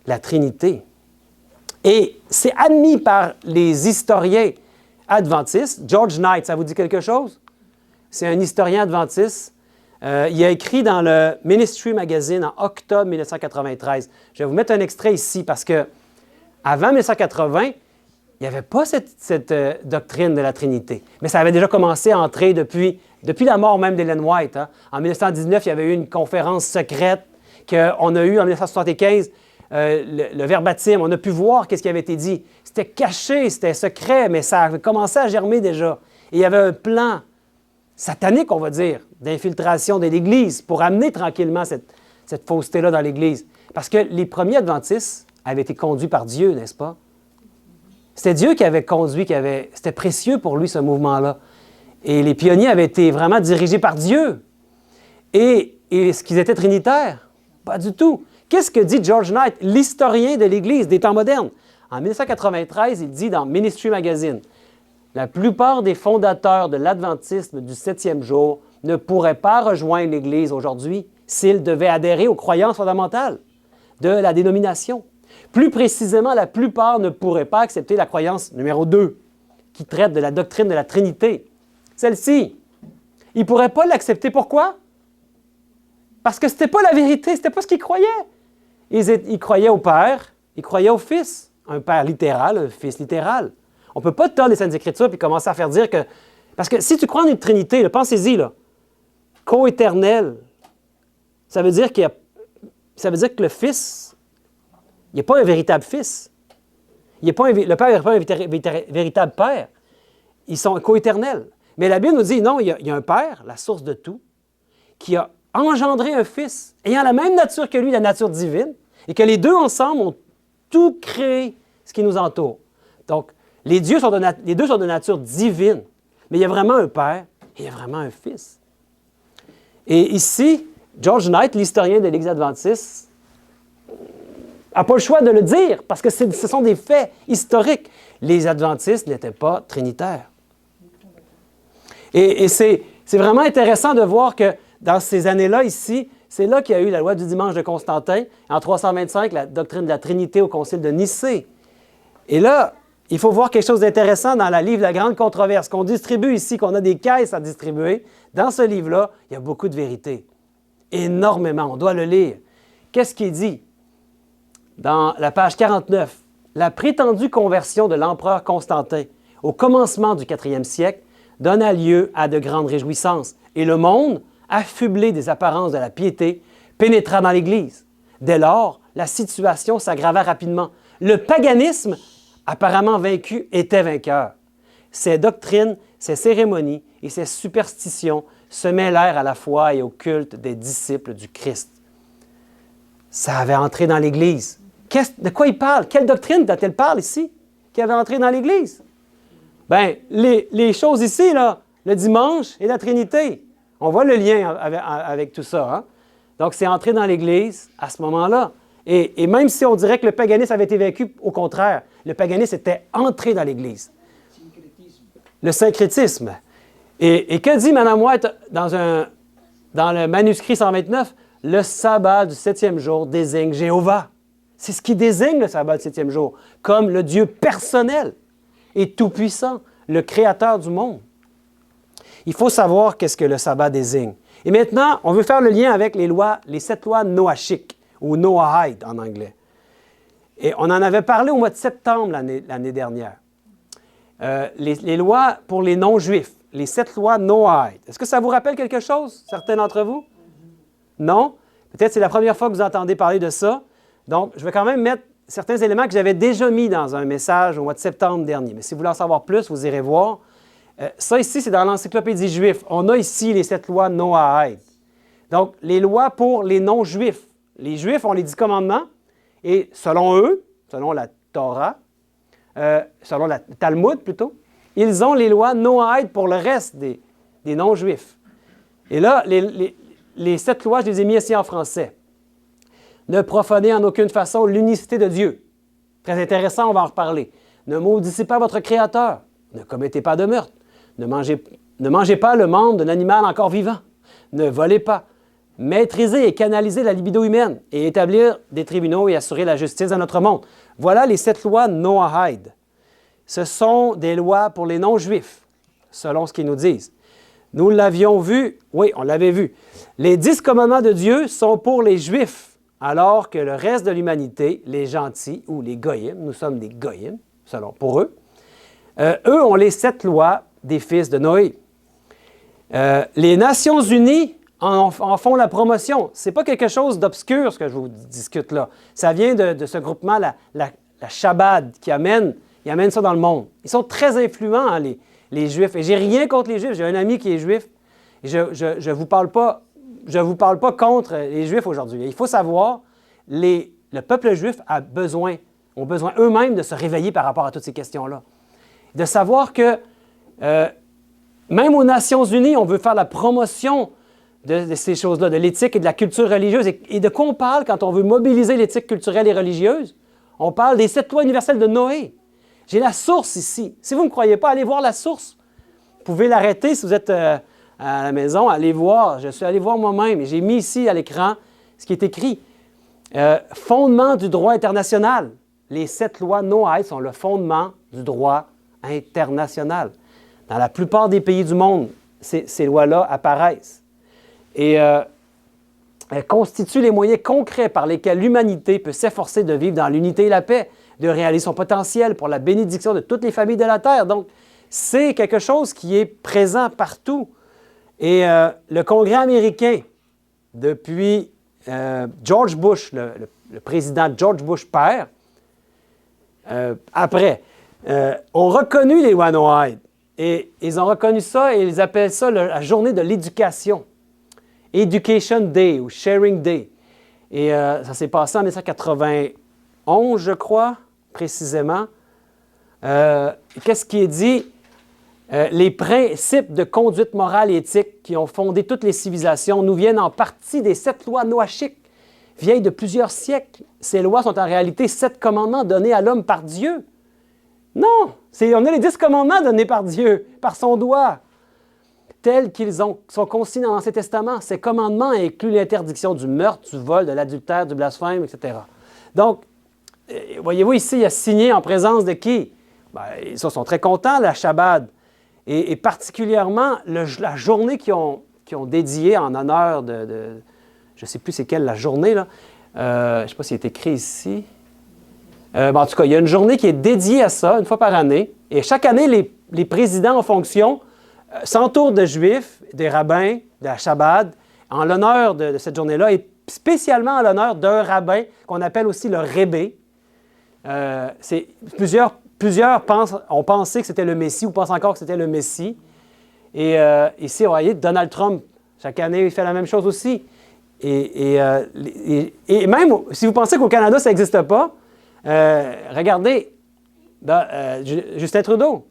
la Trinité. Et c'est admis par les historiens adventistes. George Knight, ça vous dit quelque chose? C'est un historien adventiste. Il a écrit dans le Ministry Magazine en octobre 1993. Je vais vous mettre un extrait ici parce que avant 1980, il n'y avait pas cette doctrine de la Trinité. Mais ça avait déjà commencé à entrer depuis la mort même d'Ellen White. Hein. En 1919, il y avait eu une conférence secrète qu'on a eue en 1975, le verbatim. On a pu voir ce qui avait été dit. C'était caché, c'était secret, mais ça avait commencé à germer déjà. Et il y avait un plan satanique, on va dire, d'infiltration de l'Église pour amener tranquillement cette fausseté-là dans l'Église. Parce que les premiers adventistes avaient été conduits par Dieu, n'est-ce pas? C'était Dieu qui avait conduit, c'était précieux pour lui, ce mouvement-là. Et les pionniers avaient été vraiment dirigés par Dieu. Et est-ce qu'ils étaient trinitaires? Pas du tout. Qu'est-ce que dit George Knight, l'historien de l'Église des temps modernes? En 1993, il dit dans Ministry Magazine, « La plupart des fondateurs de l'adventisme du 7e jour ne pourraient pas rejoindre l'Église aujourd'hui s'ils devaient adhérer aux croyances fondamentales de la dénomination. Plus précisément, la plupart ne pourraient pas accepter la croyance numéro 2, qui traite de la doctrine de la Trinité. Celle-ci, ils ne pourraient pas l'accepter. Pourquoi? Parce que ce n'était pas la vérité, ce n'était pas ce qu'ils croyaient. Ils croyaient au Père, ils croyaient au Fils, un Père littéral, un Fils littéral. On ne peut pas tordre les Saintes Écritures et commencer à faire dire que... Parce que si tu crois en une Trinité, là, pensez-y, là, coéternel, ça veut dire que le Fils, il n'est pas un véritable Fils. Le Père n'est pas un véritable Père. Ils sont coéternels. Mais la Bible nous dit, non, il y a un Père, la source de tout, qui a engendré un Fils, ayant la même nature que lui, la nature divine, et que les deux ensemble ont tout créé ce qui nous entoure. Donc, les deux sont de nature divine, mais il y a vraiment un Père et il y a vraiment un Fils. Et ici, George Knight, l'historien de l'Église adventiste, n'a pas le choix de le dire, parce que ce sont des faits historiques. Les adventistes n'étaient pas trinitaires. Et c'est vraiment intéressant de voir que dans ces années-là, ici, c'est là qu'il y a eu la loi du dimanche de Constantin, en 325, la doctrine de la Trinité au concile de Nicée. Et là, il faut voir quelque chose d'intéressant dans le livre La Grande Controverse qu'on distribue ici, qu'on a des caisses à distribuer. Dans ce livre-là, il y a beaucoup de vérité. Énormément. On doit le lire. Qu'est-ce qu'il dit? Dans la page 49, la prétendue conversion de l'empereur Constantin au commencement du 4e siècle donna lieu à de grandes réjouissances, et le monde, affublé des apparences de la piété, pénétra dans l'Église. Dès lors, la situation s'aggrava rapidement. Le paganisme, apparemment vaincu, était vainqueur. Ses doctrines, ses cérémonies et ses superstitions se mêlèrent à la foi et au culte des disciples du Christ. Ça avait entré dans l'Église. De quoi il parle? Quelle doctrine dont-elle parle ici, qui avait entré dans l'Église? Bien, les choses ici, là, le dimanche et la Trinité, on voit le lien avec tout ça. Hein? Donc, c'est entré dans l'Église à ce moment-là. Et même si on dirait que le paganisme avait été vaincu, au contraire, le paganisme était entré dans l'Église. Le syncrétisme. Et que dit Mme White dans le manuscrit 129? Le sabbat du 7e jour désigne Jéhovah. C'est ce qui désigne le sabbat du 7e jour, comme le Dieu personnel et tout-puissant, le créateur du monde. Il faut savoir qu'est-ce que le sabbat désigne. Et maintenant, on veut faire le lien avec les 7 lois noachiques, ou Noahide en anglais. Et on en avait parlé au mois de septembre l'année dernière. Les lois pour les non-juifs, les 7 lois Noahide. Est-ce que ça vous rappelle quelque chose, certains d'entre vous? Non? Peut-être c'est la première fois que vous entendez parler de ça. Donc, je vais quand même mettre certains éléments que j'avais déjà mis dans un message au mois de septembre dernier. Mais si vous voulez en savoir plus, vous irez voir. Ça ici, c'est dans l'encyclopédie juive. On a ici les 7 lois Noahide. Donc, les lois pour les non-juifs. Les Juifs ont les 10 commandements et selon eux, selon la Torah, selon le Talmud plutôt, ils ont les lois Noahide pour le reste des non-juifs. Et là, les 7 lois, je les ai mis ici en français. Ne profanez en aucune façon l'unicité de Dieu. Très intéressant, on va en reparler. Ne maudissez pas votre Créateur. Ne commettez pas de meurtre. Ne mangez pas le membre d'un animal encore vivant. Ne volez pas. Maîtriser et canaliser la libido humaine et établir des tribunaux et assurer la justice dans notre monde. Voilà les 7 lois Noahide. Ce sont des lois pour les non-juifs, selon ce qu'ils nous disent. Nous l'avions vu, oui, on l'avait vu. Les 10 commandements de Dieu sont pour les Juifs, alors que le reste de l'humanité, les gentils ou les goyim, nous sommes des goyim, selon pour eux, eux ont les 7 lois des fils de Noé. Les Nations unies en font la promotion. Ce n'est pas quelque chose d'obscur, ce que je vous discute là. Ça vient de ce groupement, la Chabad, qui amène ça dans le monde. Ils sont très influents, hein, les Juifs. Et j'ai rien contre les Juifs. J'ai un ami qui est Juif. Et je ne vous parle pas contre les Juifs aujourd'hui. Il faut savoir, le peuple juif ont besoin eux-mêmes de se réveiller par rapport à toutes ces questions-là. De savoir que même aux Nations unies, on veut faire la promotion de ces choses-là, de l'éthique et de la culture religieuse. Et de quoi on parle quand on veut mobiliser l'éthique culturelle et religieuse? On parle des 7 lois universelles de Noé. J'ai la source ici. Si vous ne me croyez pas, allez voir la source. Vous pouvez l'arrêter si vous êtes à la maison, allez voir. Je suis allé voir moi-même et j'ai mis ici à l'écran ce qui est écrit. Fondement du droit international. Les 7 lois Noé sont le fondement du droit international. Dans la plupart des pays du monde, ces lois-là apparaissent. Et elles constituent les moyens concrets par lesquels l'humanité peut s'efforcer de vivre dans l'unité et la paix, de réaliser son potentiel pour la bénédiction de toutes les familles de la terre. Donc, c'est quelque chose qui est présent partout. Et le Congrès américain, depuis George Bush, le président George Bush père, après, ont reconnu les lois Noahide. Et ils ont reconnu ça et ils appellent ça la journée de l'éducation. Education Day ou Sharing Day. Et ça s'est passé en 1991, je crois, précisément. Qu'est-ce qui est dit? Les principes de conduite morale et éthique qui ont fondé toutes les civilisations nous viennent en partie des 7 lois noachiques, vieilles de plusieurs siècles. Ces lois sont en réalité 7 commandements donnés à l'homme par Dieu. Non, on a les 10 commandements donnés par Dieu, par son doigt, tels qu'ils sont consignés dans l'Ancien Testament. Ces commandements incluent l'interdiction du meurtre, du vol, de l'adultère, du blasphème, etc. Donc, voyez-vous ici, il a signé en présence de qui? Bien, ils sont très contents, la Shabbat. Et particulièrement, la journée qu'ils ont dédiée en honneur de je ne sais plus c'est quelle la journée, là. Je ne sais pas s'il est écrit ici. En tout cas, il y a une journée qui est dédiée à ça, une fois par année. Et chaque année, les présidents en fonction s'entourent de Juifs, des rabbins, de la Shabbat, en l'honneur de cette journée-là, et spécialement en l'honneur d'un rabbin qu'on appelle aussi le Rébé. Plusieurs ont pensé que c'était le Messie ou pensent encore que c'était le Messie. Et ici, vous voyez, Donald Trump, chaque année, il fait la même chose aussi. Et même, si vous pensez qu'au Canada, ça n'existe pas, regardez Justin Trudeau.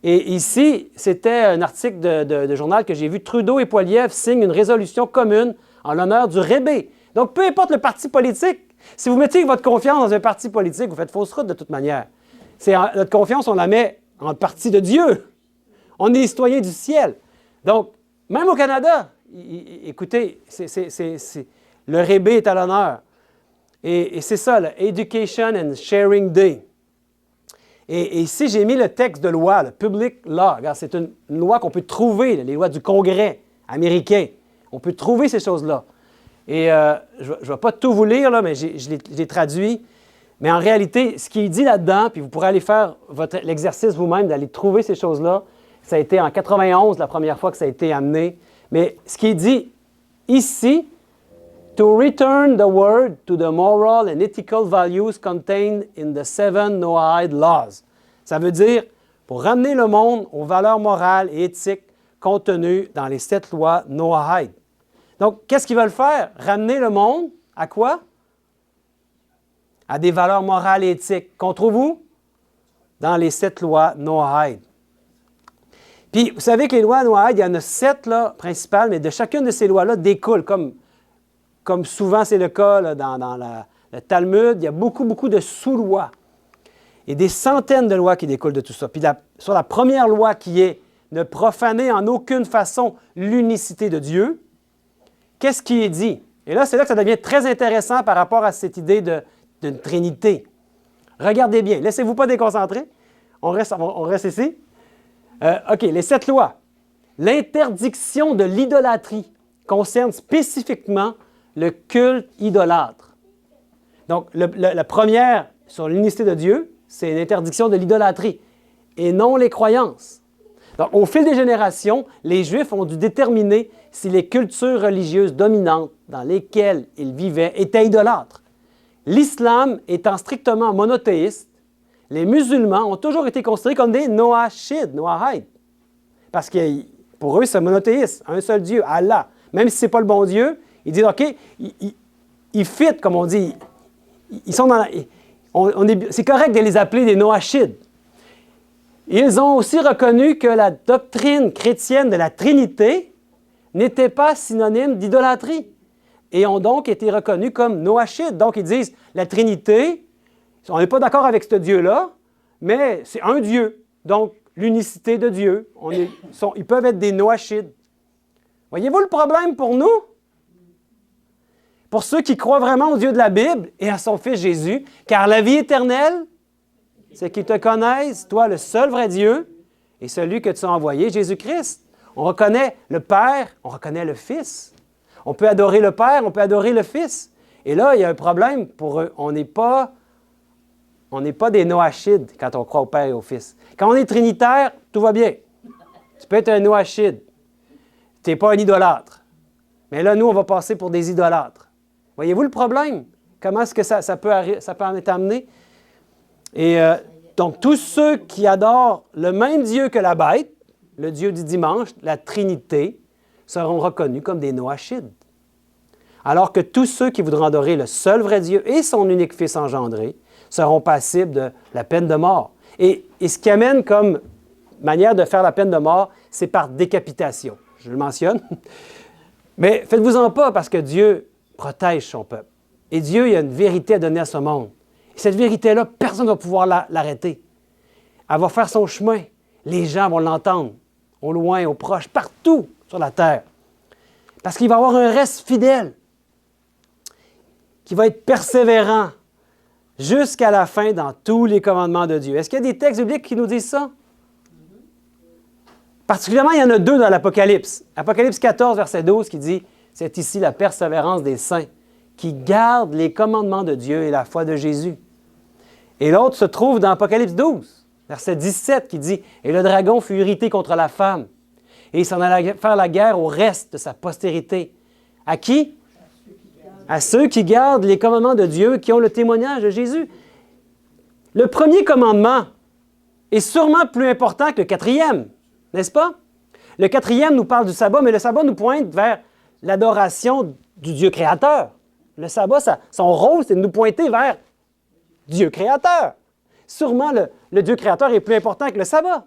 Et ici, c'était un article de journal que j'ai vu. Trudeau et Poilievre signent une résolution commune en l'honneur du Rébé. Donc, peu importe le parti politique, si vous mettez votre confiance dans un parti politique, vous faites fausse route de toute manière. Notre confiance, on la met en partie de Dieu. On est citoyens du ciel. Donc, même au Canada, écoutez, le Rébé est à l'honneur. Et c'est ça, le Education and Sharing Day. Et ici, j'ai mis le texte de loi, le public law. Regarde, c'est une loi qu'on peut trouver, les lois du Congrès américain. On peut trouver ces choses-là. Et je ne vais pas tout vous lire, là, mais je l'ai traduit. Mais en réalité, ce qui est dit là-dedans, puis vous pourrez aller faire l'exercice vous-même d'aller trouver ces choses-là. Ça a été en 91 la première fois que ça a été amené. Mais ce qui est dit ici, to return the world to the moral and ethical values contained in the 7 Noahide laws. Ça veut dire pour ramener le monde aux valeurs morales et éthiques contenues dans les 7 lois Noahide. Donc, qu'est-ce qu'ils veulent faire? Ramener le monde à quoi? À des valeurs morales et éthiques. Qu'on trouve où? Dans les 7 lois Noahide. Puis, vous savez que les lois Noahide, il y en a 7 là, principales, mais de chacune de ces lois-là découle, comme souvent c'est le cas là, dans le Talmud, il y a beaucoup de sous-lois. Et des centaines de lois qui découlent de tout ça. Puis sur la première loi qui est ne profaner en aucune façon l'unicité de Dieu, qu'est-ce qui est dit? Et là, c'est là que ça devient très intéressant par rapport à cette idée d'une Trinité. Regardez bien, laissez-vous pas déconcentrer. On reste ici. OK, les 7 lois. L'interdiction de l'idolâtrie concerne spécifiquement le culte idolâtre. Donc, la première sur l'unicité de Dieu, c'est l'interdiction de l'idolâtrie et non les croyances. Donc, au fil des générations, les Juifs ont dû déterminer si les cultures religieuses dominantes dans lesquelles ils vivaient étaient idolâtres. L'islam étant strictement monothéiste, les musulmans ont toujours été considérés comme des Noachides, Noahide. Parce que pour eux, c'est monothéiste, un seul Dieu, Allah. Même si ce n'est pas le bon Dieu, ils disent, OK, ils fit, comme on dit. Ils sont dans c'est correct de les appeler des Noachides. Ils ont aussi reconnu que la doctrine chrétienne de la Trinité n'était pas synonyme d'idolâtrie et ont donc été reconnus comme Noachides. Donc, ils disent, la Trinité, on n'est pas d'accord avec ce Dieu-là, mais c'est un Dieu. Donc, l'unicité de Dieu, ils peuvent être des Noachides. Voyez-vous le problème pour nous? Pour ceux qui croient vraiment au Dieu de la Bible et à son Fils Jésus, car la vie éternelle, c'est qu'ils te connaissent, toi, le seul vrai Dieu, et celui que tu as envoyé, Jésus-Christ. On reconnaît le Père, on reconnaît le Fils. On peut adorer le Père, on peut adorer le Fils. Et là, il y a un problème pour eux. On n'est pas des Noachides quand on croit au Père et au Fils. Quand on est trinitaire, tout va bien. Tu peux être un Noachide. Tu n'es pas un idolâtre. Mais là, nous, on va passer pour des idolâtres. Voyez-vous le problème? Comment est-ce que ça peut en être amené? Et donc, tous ceux qui adorent le même Dieu que la bête, le Dieu du dimanche, la Trinité, seront reconnus comme des Noachides. Alors que tous ceux qui voudront adorer le seul vrai Dieu et son unique Fils engendré seront passibles de la peine de mort. Et ce qui amène comme manière de faire la peine de mort, c'est par décapitation. Je le mentionne. Mais faites-vous-en pas parce que Dieu protège son peuple. Et Dieu, il a une vérité à donner à ce monde. Et cette vérité-là, personne ne va pouvoir l'arrêter. Elle va faire son chemin. Les gens vont l'entendre, au loin, au proche, partout sur la terre. Parce qu'il va y avoir un reste fidèle, qui va être persévérant jusqu'à la fin dans tous les commandements de Dieu. Est-ce qu'il y a des textes bibliques qui nous disent ça? Particulièrement, il y en a 2 dans l'Apocalypse. Apocalypse 14, verset 12, qui dit « C'est ici la persévérance des saints, qui gardent les commandements de Dieu et la foi de Jésus. » Et l'autre se trouve dans Apocalypse 12, verset 17, qui dit « Et le dragon fut irrité contre la femme, et il s'en allait faire la guerre au reste de sa postérité. » À qui? À ceux qui gardent les commandements de Dieu, qui ont le témoignage de Jésus. Le premier commandement est sûrement plus important que le 4e, n'est-ce pas? Le 4e nous parle du sabbat, mais le sabbat nous pointe vers l'adoration du Dieu créateur. Le sabbat, son rôle, c'est de nous pointer vers Dieu créateur. Sûrement, le Dieu créateur est plus important que le sabbat.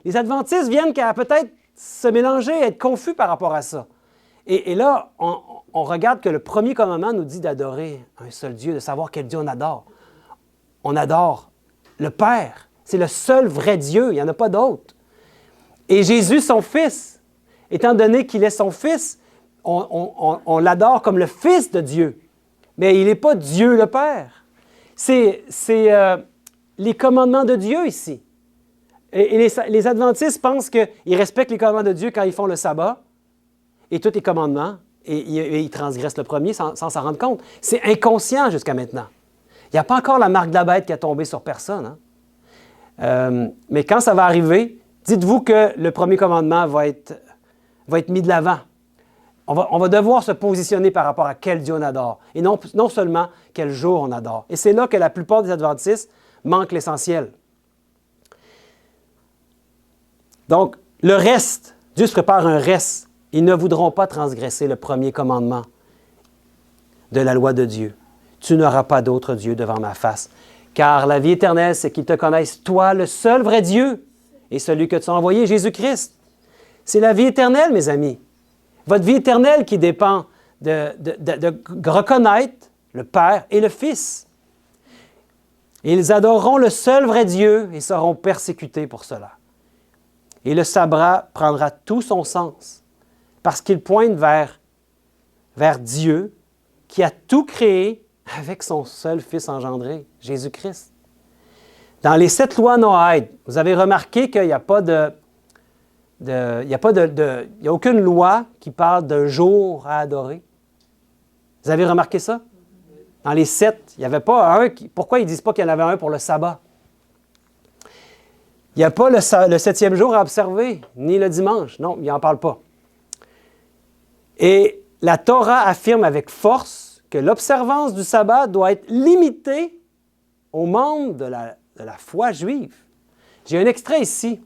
Les adventistes viennent qu'à peut-être se mélanger, être confus par rapport à ça. Et là, on regarde que le premier commandement nous dit d'adorer un seul Dieu, de savoir quel Dieu on adore. On adore le Père. C'est le seul vrai Dieu, il n'y en a pas d'autre. Et Jésus, son Fils, étant donné qu'il est son Fils, on l'adore comme le Fils de Dieu. Mais il n'est pas Dieu le Père. les commandements de Dieu ici. Et les adventistes pensent qu'ils respectent les commandements de Dieu quand ils font le sabbat et tous les commandements, et ils transgressent le premier sans s'en rendre compte. C'est inconscient jusqu'à maintenant. Il n'y a pas encore la marque de la bête qui a tombé sur personne. Hein? Mais quand ça va arriver, dites-vous que le premier commandement va être mis de l'avant. On va devoir se positionner par rapport à quel Dieu on adore, et non seulement quel jour on adore. Et c'est là que la plupart des adventistes manquent l'essentiel. Donc, le reste, Dieu se prépare un reste. Ils ne voudront pas transgresser le premier commandement de la loi de Dieu. Tu n'auras pas d'autre Dieu devant ma face. Car la vie éternelle, c'est qu'ils te connaissent, toi, le seul vrai Dieu, et celui que tu as envoyé, Jésus-Christ. C'est la vie éternelle, mes amis. Votre vie éternelle qui dépend de reconnaître le Père et le Fils. Et ils adoreront le seul vrai Dieu et seront persécutés pour cela. Et le sabbat prendra tout son sens parce qu'il pointe vers Dieu qui a tout créé avec son seul Fils engendré, Jésus-Christ. Dans les 7 lois noaïdes, vous avez remarqué qu'il n'y a pas il n'y a aucune loi qui parle d'un jour à adorer. Vous avez remarqué ça? Dans les 7, il n'y avait pas un. Pourquoi ils ne disent pas qu'il y en avait un pour le sabbat? Il n'y a pas le 7e jour à observer, ni le dimanche. Non, il n'en parle pas. Et la Torah affirme avec force que l'observance du sabbat doit être limitée aux membres de la foi juive. J'ai un extrait ici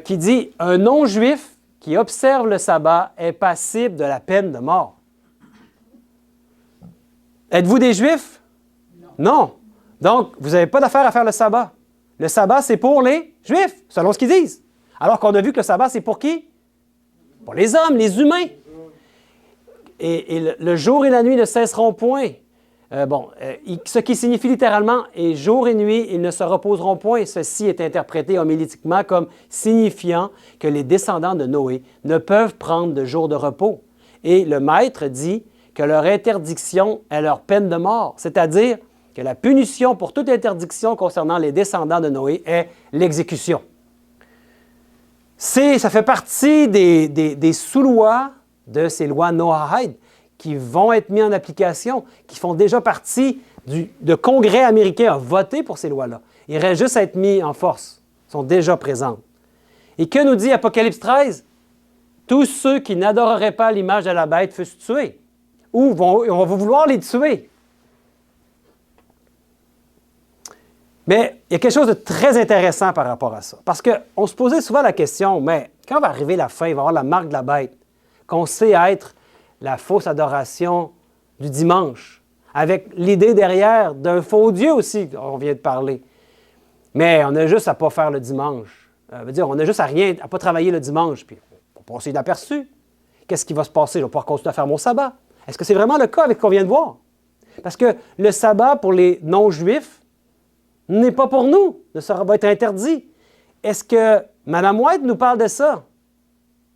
qui dit « Un non-juif qui observe le sabbat est passible de la peine de mort. » Êtes-vous des Juifs? Non. Donc, vous n'avez pas d'affaire à faire le sabbat. Le sabbat, c'est pour les Juifs, selon ce qu'ils disent. Alors qu'on a vu que le sabbat, c'est pour qui? Pour les hommes, les humains. Et le jour et la nuit ne cesseront point. Ce qui signifie littéralement « et jour et nuit, ils ne se reposeront point ». Ceci est interprété homilétiquement comme signifiant que les descendants de Noé ne peuvent prendre de jours de repos. Et le Maître dit que leur interdiction est leur peine de mort, c'est-à-dire que la punition pour toute interdiction concernant les descendants de Noé est l'exécution. Ça fait partie des sous-lois de ces lois noaïdes qui vont être mises en application, qui font déjà partie de Congrès américain a voté pour ces lois-là. Ils reste juste à être mis en force, sont déjà présentes. Et que nous dit Apocalypse 13? Tous ceux qui n'adoreraient pas l'image de la bête fussent tués. Ou on va vouloir les tuer. Mais il y a quelque chose de très intéressant par rapport à ça. Parce qu'on se posait souvent la question, mais quand va arriver la fin, il va y avoir la marque de la bête, qu'on sait être la fausse adoration du dimanche, avec l'idée derrière d'un faux Dieu aussi, on vient de parler. Mais on a juste à ne pas faire le dimanche. On n'a juste à ne pas travailler le dimanche, puis on va passer inaperçu. Qu'est-ce qui va se passer? Je vais pouvoir continuer à faire mon sabbat. Est-ce que c'est vraiment le cas avec ce qu'on vient de voir? Parce que le sabbat pour les non-juifs n'est pas pour nous, va être interdit. Est-ce que Mme White nous parle de ça?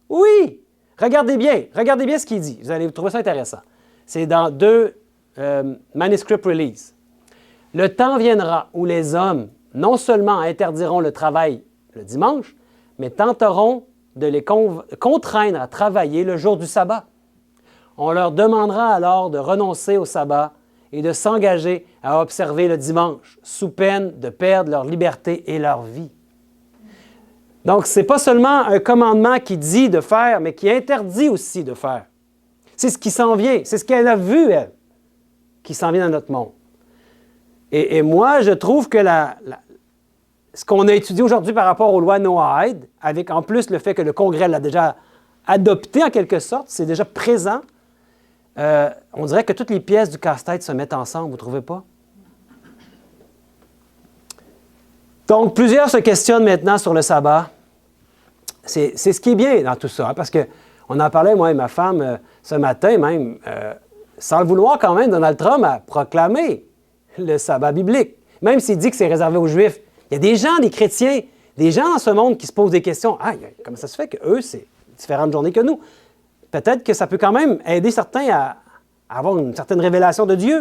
Oui! Regardez bien ce qu'il dit. Vous allez trouver ça intéressant. C'est dans 2 Manuscript Release. Le temps viendra où les hommes non seulement interdiront le travail le dimanche, mais tenteront de les contraindre à travailler le jour du sabbat. On leur demandera alors de renoncer au sabbat et de s'engager à observer le dimanche, sous peine de perdre leur liberté et leur vie. Donc, ce n'est pas seulement un commandement qui dit de faire, mais qui interdit aussi de faire. C'est ce qui s'en vient, c'est ce qu'elle a vu, elle, qui s'en vient dans notre monde. Et moi, je trouve que ce qu'on a étudié aujourd'hui par rapport aux lois noaïdes, avec en plus le fait que le Congrès l'a déjà adopté en quelque sorte, c'est déjà présent, on dirait que toutes les pièces du casse-tête se mettent ensemble, vous ne trouvez pas? Donc, plusieurs se questionnent maintenant sur le sabbat. C'est ce qui est bien dans tout ça, hein, parce qu'on en parlait, moi et ma femme, ce matin même, sans le vouloir quand même, Donald Trump a proclamé le sabbat biblique, même s'il dit que c'est réservé aux Juifs. Il y a des gens, des chrétiens, des gens dans ce monde qui se posent des questions. Ah, comment ça se fait qu'eux, c'est différentes journées que nous? Peut-être que ça peut quand même aider certains à avoir une certaine révélation de Dieu.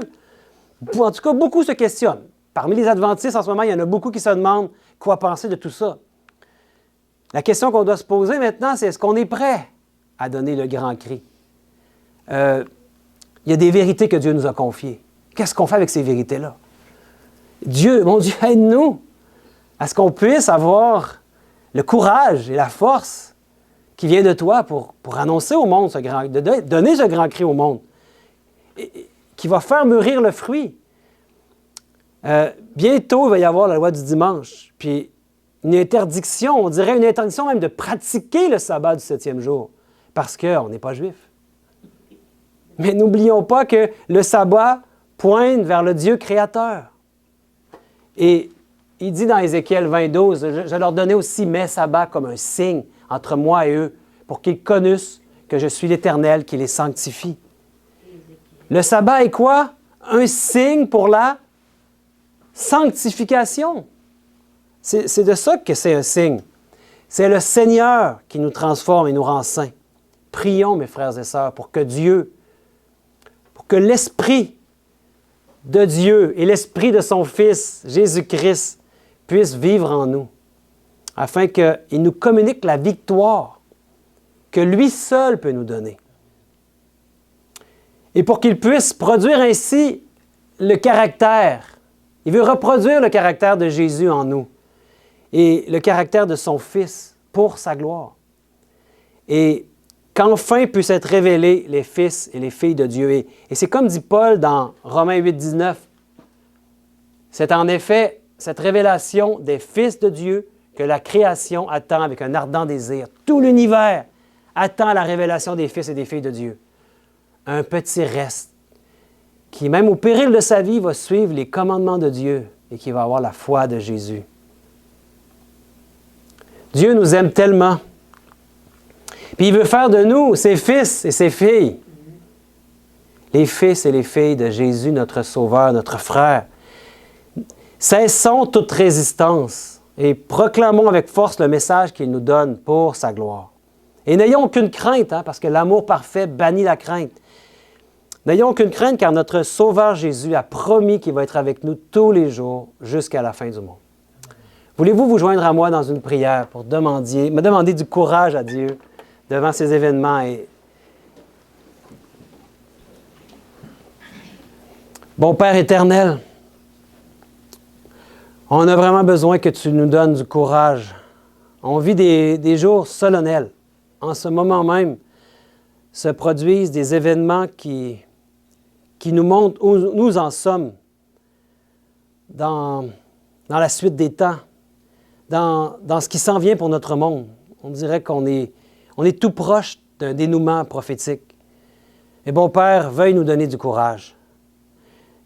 En tout cas, beaucoup se questionnent. parmi les adventistes, en ce moment, il y en a beaucoup qui se demandent quoi penser de tout ça. La question qu'on doit se poser maintenant, c'est est-ce qu'on est prêt à donner le grand cri? Il y a des vérités que Dieu nous a confiées. Qu'est-ce qu'on fait avec ces vérités-là? Dieu, mon Dieu, aide-nous à ce qu'on puisse avoir le courage et la force qui vient de toi pour annoncer au monde donner ce grand cri au monde, qui va faire mûrir le fruit. Bientôt, il va y avoir la loi du dimanche, puis une interdiction, on dirait une interdiction même de pratiquer le sabbat du 7e jour, parce qu'on n'est pas juif. Mais n'oublions pas que le sabbat pointe vers le Dieu créateur. Et il dit dans Ézéchiel 20:12, je leur donnais aussi mes sabbats comme un signe entre moi et eux, pour qu'ils connissent que je suis l'Éternel qui les sanctifie. Le sabbat est quoi? Un signe pour la sanctification. C'est de ça que c'est un signe. C'est le Seigneur qui nous transforme et nous rend saints. Prions, mes frères et sœurs, pour que l'Esprit de Dieu et l'Esprit de son Fils, Jésus-Christ, puissent vivre en nous, afin qu'il nous communique la victoire que lui seul peut nous donner. Et pour qu'il puisse produire ainsi le caractère. Il veut reproduire le caractère de Jésus en nous et le caractère de son Fils pour sa gloire. Et qu'enfin puissent être révélés les fils et les filles de Dieu. Et c'est comme dit Paul dans Romains 8:19. C'est en effet cette révélation des fils de Dieu que la création attend avec un ardent désir. Tout l'univers attend la révélation des fils et des filles de Dieu. Un petit reste qui, même au péril de sa vie, va suivre les commandements de Dieu et qui va avoir la foi de Jésus. Dieu nous aime tellement. Puis il veut faire de nous ses fils et ses filles. Les fils et les filles de Jésus, notre Sauveur, notre frère. Cessons toute résistance et proclamons avec force le message qu'il nous donne pour sa gloire. Et n'ayons aucune crainte, parce que l'amour parfait bannit la crainte. N'ayons aucune crainte car notre Sauveur Jésus a promis qu'il va être avec nous tous les jours jusqu'à la fin du monde. Voulez-vous vous joindre à moi dans une prière pour me demander du courage à Dieu devant ces événements? Bon Père éternel, on a vraiment besoin que tu nous donnes du courage. On vit des jours solennels. En ce moment même, se produisent des événements qui nous montrent où nous en sommes dans la suite des temps, dans ce qui s'en vient pour notre monde. On dirait qu'on est tout proche d'un dénouement prophétique. Et bon Père, veuille nous donner du courage.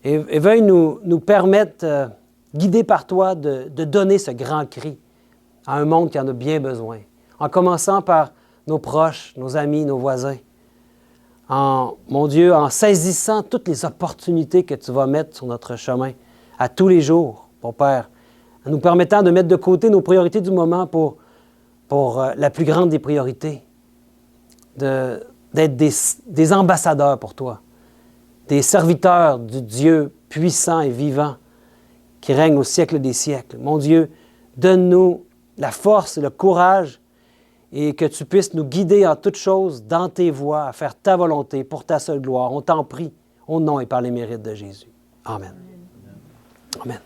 Et veuille nous permettre, guidés par toi, de donner ce grand cri à un monde qui en a bien besoin. En commençant par nos proches, nos amis, nos voisins. Mon Dieu, en saisissant toutes les opportunités que tu vas mettre sur notre chemin à tous les jours, mon Père, en nous permettant de mettre de côté nos priorités du moment pour la plus grande des priorités, d'être des ambassadeurs pour toi, des serviteurs du Dieu puissant et vivant qui règne au siècle des siècles. Mon Dieu, donne-nous la force et le courage et que tu puisses nous guider en toutes choses dans tes voies, à faire ta volonté pour ta seule gloire. On t'en prie, au nom et par les mérites de Jésus. Amen. Amen.